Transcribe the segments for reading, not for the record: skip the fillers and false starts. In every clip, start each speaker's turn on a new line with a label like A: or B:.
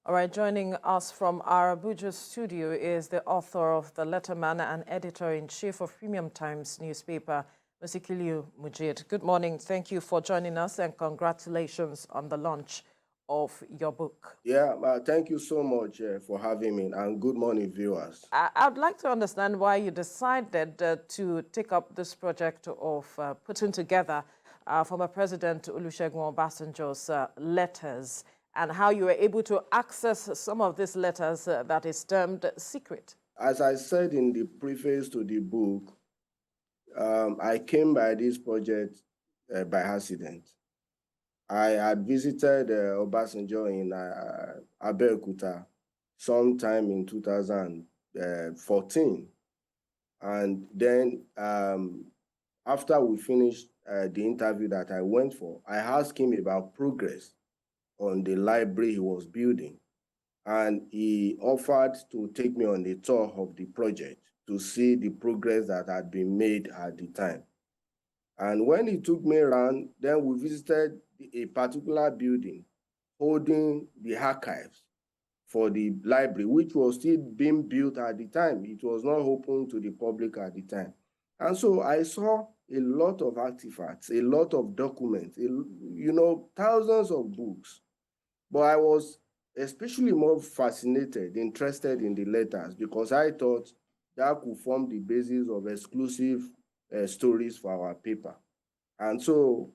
A: All right, joining us from our Abuja studio is the author of the Letterman and editor-in-chief of Premium Times newspaper, Musikilu Mojeed. Good morning. Thank you for joining us and congratulations on the launch of your book.
B: Yeah, thank you so much for having me, and good morning, viewers.
A: I'd like to understand why you decided to take up this project of putting together former President Olusegun Obasanjo's letters, and how you were able to access some of these letters that is termed secret.
B: As I said in the preface to the book, I came by this project by accident. I had visited Obasanjo in Abeokuta sometime in 2014. And then after we finished the interview that I went for, I asked him about progress on the library he was building. And he offered to take me on a tour of the project to see the progress that had been made at the time. And when he took me around, then we visited a particular building holding the archives for the library, which was still being built at the time. It was not open to the public at the time. And so I saw a lot of artifacts, a lot of documents, thousands of books. But I was especially more fascinated, interested in the letters, because I thought that could form the basis of exclusive stories for our paper. And so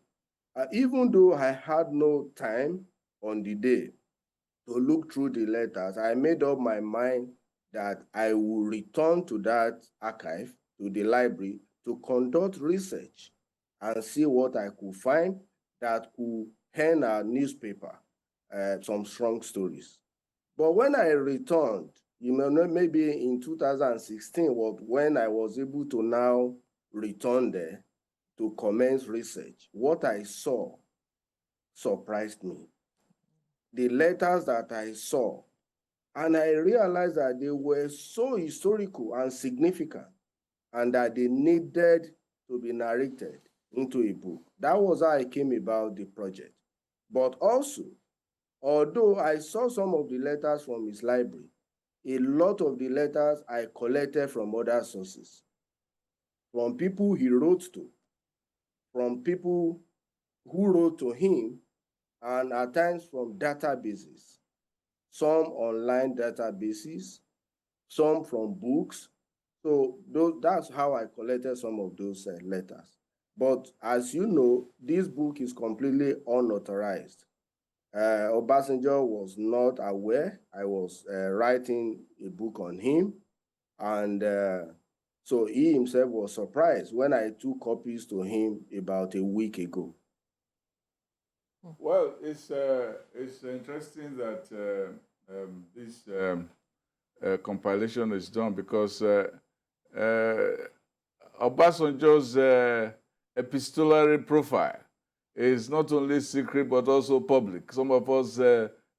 B: even though I had no time on the day to look through the letters, I made up my mind that I will return to that archive, to the library, to conduct research and see what I could find that could pen our newspaper some strong stories. But when I returned, maybe in 2016, when I was able to now return there to commence research, what I saw surprised me. The letters that I saw, and I realized that they were so historical and significant, and that they needed to be narrated into a book. That was how I came about the project. But also, although I saw some of the letters from his library, a lot of the letters I collected from other sources, from people he wrote to, from people who wrote to him, and at times from databases, some online databases, some from books. So that's how I collected some of those letters. But as you know, this book is completely unauthorized. Obasanjo was not aware I was writing a book on him. And so he himself was surprised when I took copies to him about a week ago.
C: Well, it's interesting that this compilation is done, because Obasanjo's epistolary profile is not only secret but also public. Some of us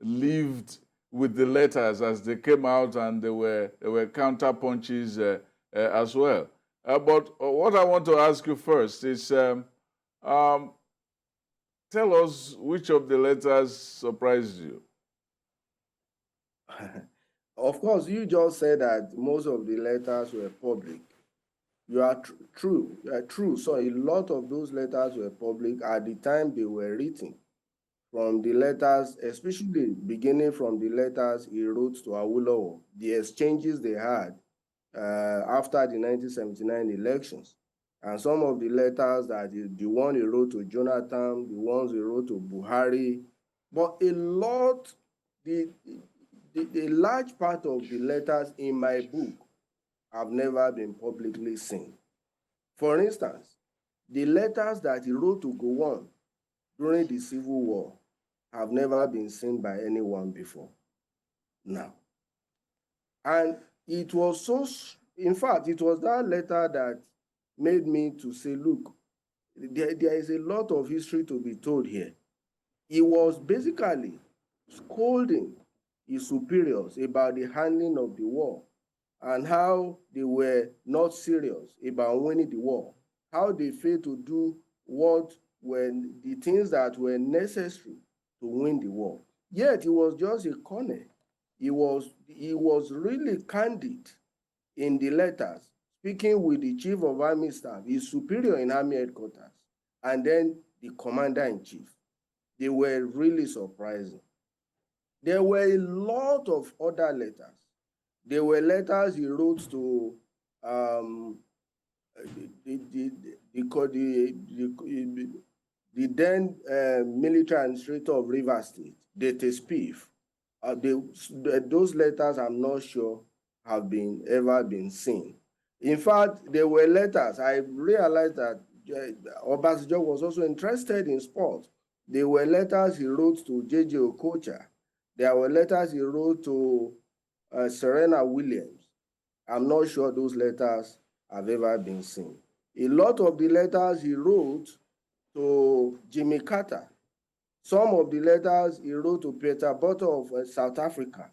C: lived with the letters as they came out, and there were counter punches as well. But what I want to ask you first is, tell us which of the letters surprised you.
B: Of course, you just said that most of the letters were public. You are true. So a lot of those letters were public at the time they were written. From the letters, especially beginning from the letters he wrote to Awolowo, the exchanges they had after the 1979 elections. And some of the letters that the one he wrote to Jonathan, the ones he wrote to Buhari, but a large part of the letters in my book have never been publicly seen. For instance, the letters that he wrote to Gowon during the Civil War have never been seen by anyone before now. And it was in fact, it was that letter that made me to say, look, there is a lot of history to be told here. He was basically scolding his superiors about the handling of the war and how they were not serious about winning the war, how they failed to do what were the things that were necessary to win the war. Yet he was just a colonel he was really candid in the letters, speaking with the chief of army staff, his superior in army headquarters, and then the commander-in-chief. They were really surprising. There were a lot of other letters. There were letters he wrote to the then military administrator of Rivers State, Dete Spiff. Those letters, I'm not sure, have ever been seen. In fact, there were letters. I realized that Obasanjo was also interested in sports. There were letters he wrote to J.J. Okocha. There were letters he wrote to Serena Williams. I'm not sure those letters have ever been seen. A lot of the letters he wrote to Jimmy Carter. Some of the letters he wrote to Peter Botha of South Africa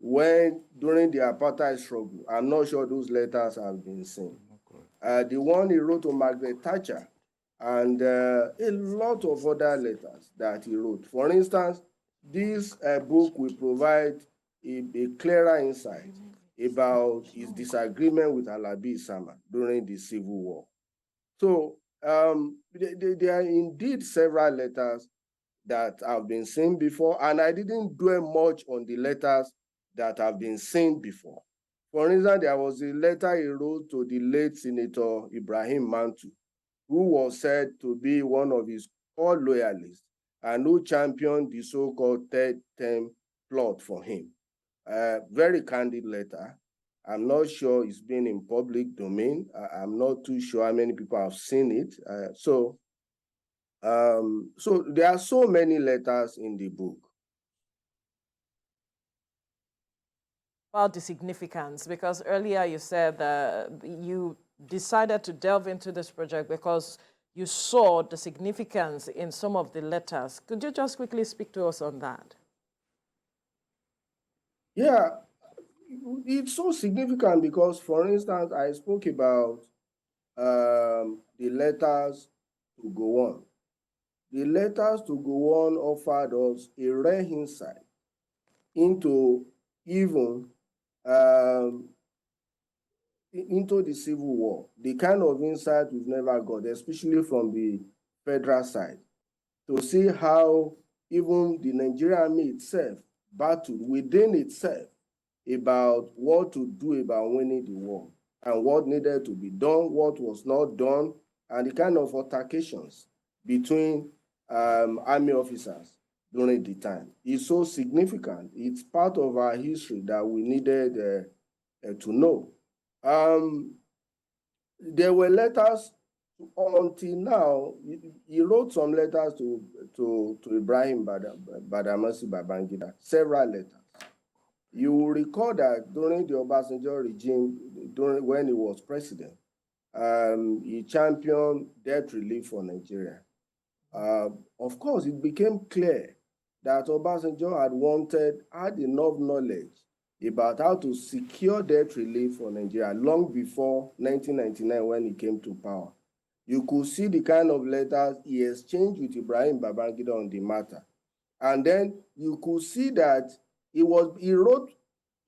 B: during the apartheid struggle. I'm not sure those letters have been seen. The one he wrote to Margaret Thatcher, and a lot of other letters that he wrote. For instance, this book will provide a clearer insight about his disagreement with Alabi Sama during the Civil War. So there are indeed several letters that have been seen before, and I didn't dwell much on the letters that have been seen before. For instance, there was a letter he wrote to the late Senator Ibrahim Mantu, who was said to be one of his core loyalists and who championed the so-called third term plot for him. Very candid letter. I'm not sure it's been in public domain. I'm not too sure how many people have seen it. So there are so many letters in the book.
A: About the significance, because earlier you said that you decided to delve into this project because you saw the significance in some of the letters. Could you just quickly speak to us on that?
B: Yeah, it's so significant because, for instance, I spoke about the letters to go on. The letters to go on offered us a rare insight into even into the Civil War, the kind of insight we've never got, especially from the federal side, to see how even the Nigerian Army itself battled within itself about what to do about winning the war and what needed to be done, what was not done, and the kind of altercations between army officers during the time. It's so significant. It's part of our history that we needed to know. There were letters until now. He wrote some letters to Ibrahim Badamasi Babangida, several letters. You will recall that during the Obasanjo regime, when he was president, he championed debt relief for Nigeria. Of course, it became clear that Obasanjo had enough knowledge about how to secure debt relief for Nigeria long before 1999 when he came to power. You could see the kind of letters he exchanged with Ibrahim Babangida on the matter. And then you could see that he wrote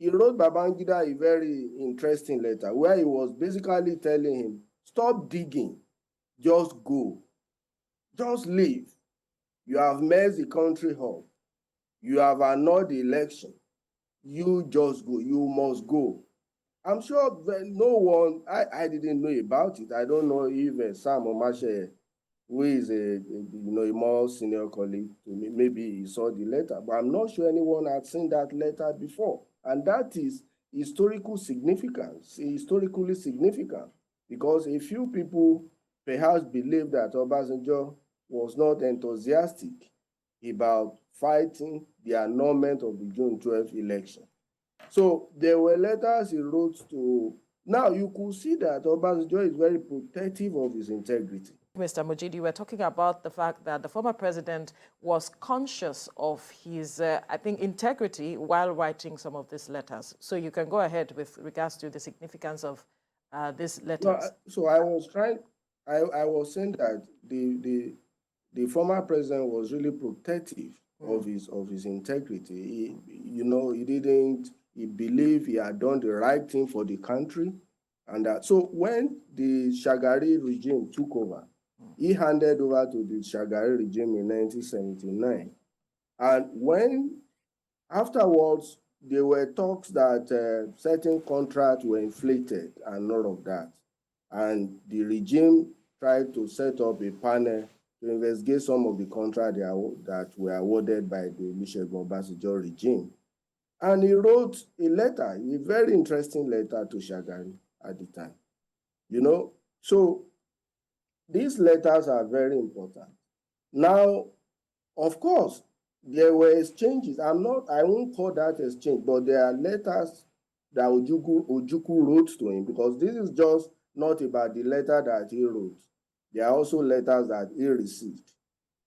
B: Babangida a very interesting letter where he was basically telling him, stop digging, just go, just leave. You have messed the country up. You have annulled the election. You just go, you must go. I'm sure no one, I didn't know about it. I don't know if Sam Omashe, who is a more senior colleague to me, maybe he saw the letter, but I'm not sure anyone had seen that letter before. And that is historically significant, because a few people perhaps believe that Obasanjo was not enthusiastic about fighting the annulment of the June 12th election. So there were letters he wrote to. Now you could see that Obasanjo is very protective of his integrity.
A: Mr. Mojeed, you were talking about the fact that the former president was conscious of his, I think, integrity while writing some of these letters. So you can go ahead with regards to the significance of these letters.
B: So I was saying that the former president was really protective of his integrity. He believed he had done the right thing for the country. And so when the Shagari regime took over, he handed over to the Shagari regime in 1979. And when afterwards, there were talks that certain contracts were inflated and all of that. And the regime tried to set up a panel to investigate some of the contracts that were awarded by the Olusegun Obasanjo regime. And he wrote a letter, a very interesting letter to Shagari at the time. So these letters are very important. Now, of course, there were exchanges. I won't call that exchange, but there are letters that Ojukwu wrote to him, because this is just not about the letter that he wrote. There are also letters that he received.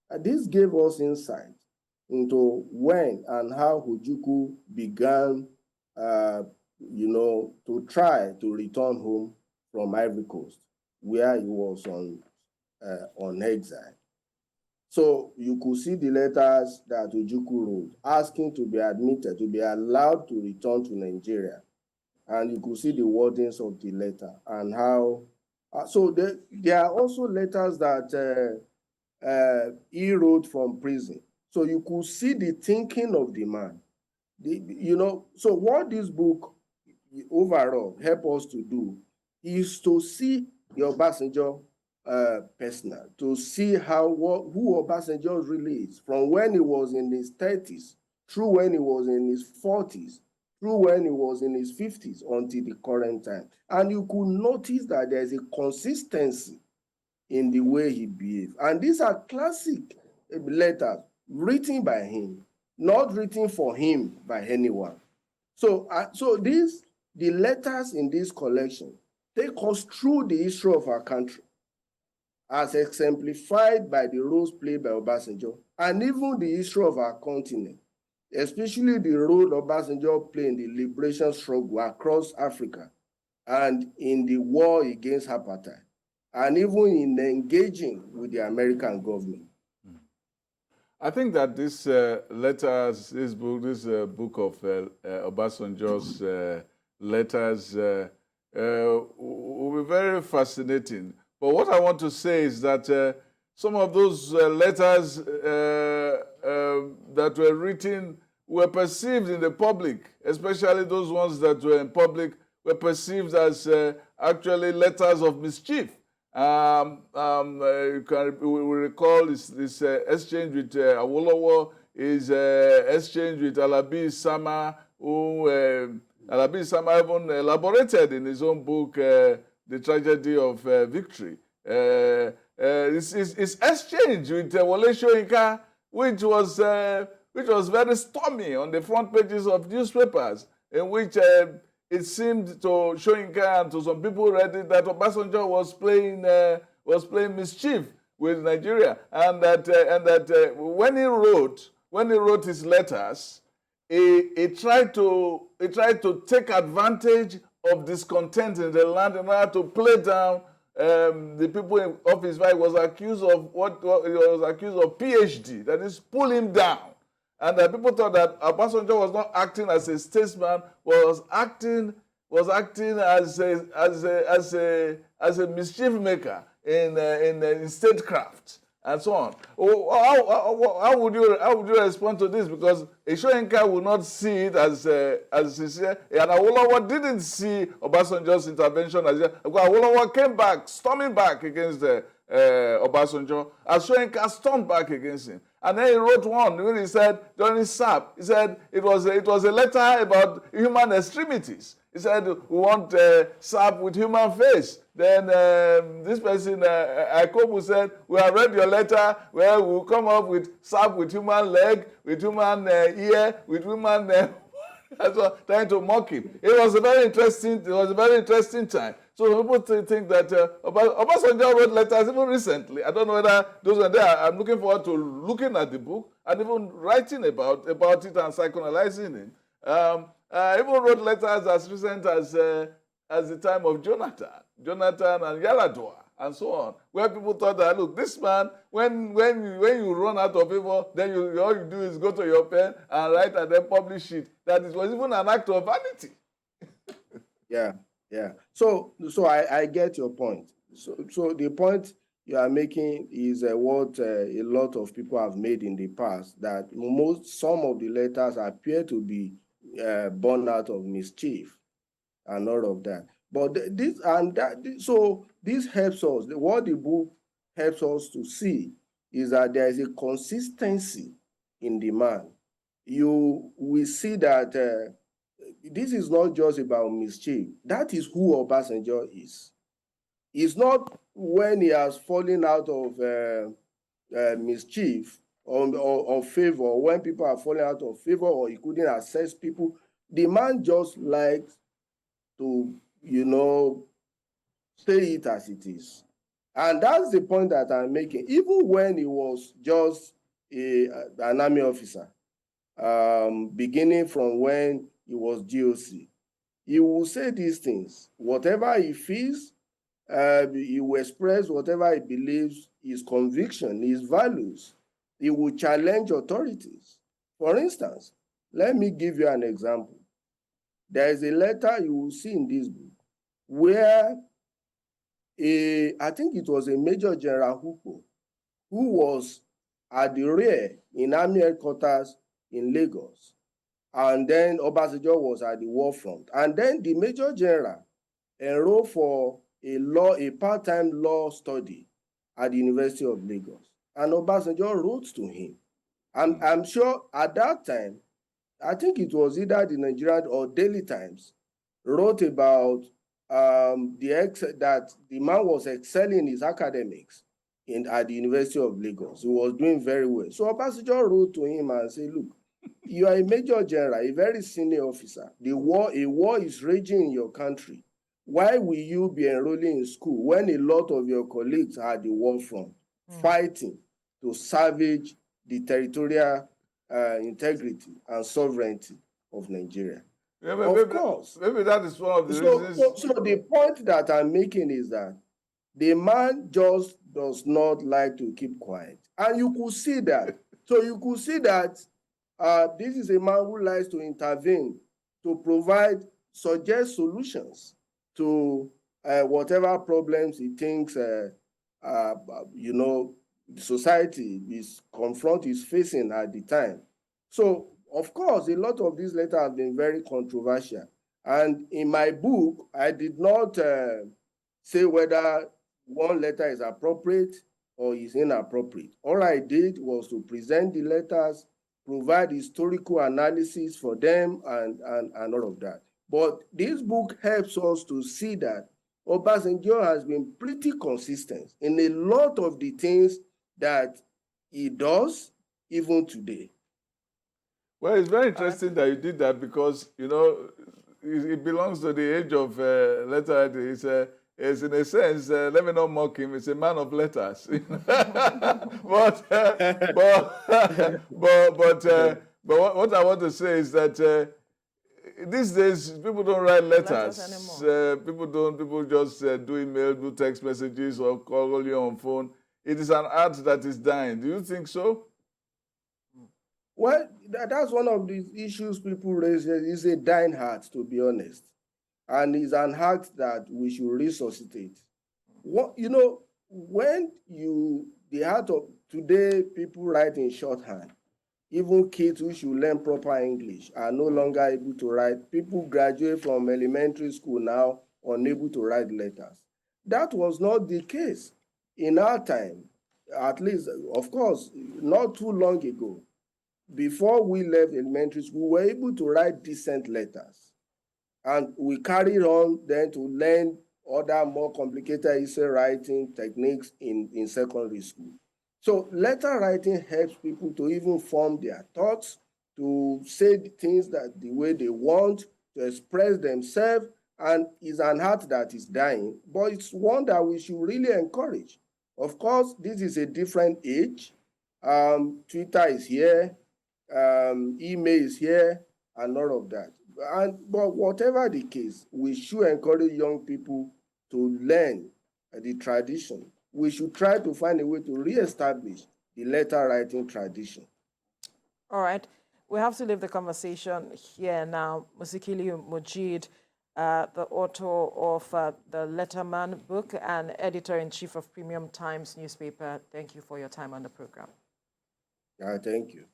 B: And this gave us insight into when and how Ojukwu began, to try to return home from Ivory Coast, where he was on exile. So you could see the letters that Ojukwu wrote, asking to be admitted, to be allowed to return to Nigeria. And you could see the wordings of the letter and how. So there are also letters that he wrote from prison. So you could see the thinking of the man. So what this book overall help us to do is to see the Obasanjo personal, to see who Obasanjo really is, from when he was in his 30s, through when he was in his 40s, through when he was in his 50s, until the current time. And you could notice that there's a consistency in the way he behaved. And these are classic letters written by him, not written for him by anyone. So the letters in this collection take us through the history of our country, as exemplified by the roles played by Obasanjo, and even the history of our continent, especially the role Obasanjo played in the liberation struggle across Africa and in the war against apartheid, and even in engaging with the American government.
C: I think that this book of Obasanjo's letters will be very fascinating. But what I want to say is that some of those letters that were written were perceived in the public, especially those ones that were in public, were perceived as actually letters of mischief. We recall this exchange with Awolowo, his exchange with Alabi Sama, who Alabi Sama even elaborated in his own book, The Tragedy of Victory. His exchange with Wole Soyinka, which was very stormy on the front pages of newspapers, in which it seemed to Soyinka and to some people read it that Obasanjo was playing mischief with Nigeria, and that when he wrote his letters, he tried to take advantage of discontent in the land in order to play down the people of his wife. Was accused of PhD, that is, pull him down. And that people thought that Obasanjo was not acting as a statesman, was acting as a mischief maker in statecraft and so on. How would you respond to this? Because Soyinka would not see it as sincere, and Awolowo didn't see Obasanjo's intervention as Awolowo came back, storming back against Obasanjo, as Soyinka stormed back against him. And then he wrote one when he said, during SAP, he said it was a letter about human extremities. He said, we want SAP with human face. Then this person, Aikobu, said, we have read your letter where we'll come up with SAP with human leg, with human ear, with human... trying to mock him. It was a very interesting time. So people think that Obasanjo wrote letters even recently. I don't know whether those are there. I'm looking forward to looking at the book and even writing about it and psychoanalyzing it. Even wrote letters as recent as the time of Jonathan and Yaradua, and so on, where people thought that, look, this man, when you run out of favor, then all you do is go to your pen and write and then publish it. That it was even an act of vanity.
B: Yeah, yeah. So I get your point. So the point you are making is what a lot of people have made in the past, that some of the letters appear to be born out of mischief and all of that. But so this helps us. What the book helps us to see is that there is a consistency in the man. We see that this is not just about mischief. That is who Obasanjo is. It's not when he has fallen out of mischief or favor, when people are falling out of favor or he couldn't access people. The man just likes to, say it as it is. And that's the point that I'm making. Even when he was just an army officer, beginning from when he was GOC, he will say these things. Whatever he feels, he will express whatever he believes, his conviction, his values. He will challenge authorities. For instance, let me give you an example. There is a letter you will see in this book where I think it was a Major General Hupo, who was at the rear in army headquarters in Lagos. And then Obasanjo was at the war front. And then the Major General enrolled for a part-time law study at the University of Lagos. And Obasanjo wrote to him. I'm sure at that time, I think it was either the Nigerian or Daily Times, wrote about that the man was excelling in his academics at the University of Lagos. He was doing very well. So Obasanjo wrote to him and said, look, you are a major general, a very senior officer. A war is raging in your country. Why will you be enrolling in school when a lot of your colleagues are at the war front, fighting to salvage the territorial integrity and sovereignty of Nigeria?
C: Yeah,
B: of course.
C: Maybe that is one of the reasons.
B: So the point that I'm making is that the man just does not like to keep quiet. And you could see that. So you could see that this is a man who likes to intervene, to suggest solutions to whatever problems he thinks, society is facing at the time. So, of course, a lot of these letters have been very controversial. And in my book, I did not say whether one letter is appropriate or is inappropriate. All I did was to present the letters, provide historical analysis for them, and all of that. But this book helps us to see that Obasanjo has been pretty consistent in a lot of the things that he does, even today.
C: Well, it's very interesting that you did that because, it belongs to the age of letter. It's in a sense, let me not mock him, it's a man of letters. But what I want to say is that these days, people don't write letters. People just do email, do text messages, or call you on phone. It is an art that is dying. Do you think so?
B: Well, that's one of the issues people raise. It's a dying art, to be honest. And it's an art that we should resuscitate. The art of today, people write in shorthand. Even kids who should learn proper English are no longer able to write. People graduate from elementary school now unable to write letters. That was not the case in our time, at least, of course, not too long ago. Before we left elementary school, we were able to write decent letters. And we carried on then to learn other more complicated essay writing techniques in secondary school. So letter writing helps people to even form their thoughts, to say things the way they want, to express themselves, and is an art that is dying, but it's one that we should really encourage. Of course, this is a different age. Twitter is here, email is here, and all of that. But whatever the case, we should encourage young people to learn the tradition. We should try to find a way to re-establish the letter writing tradition.
A: All right. We have to leave the conversation here now. Musikilu Mojeed, the author of the Letterman book and editor-in-chief of Premium Times newspaper, thank you for your time on the program.
B: Thank you.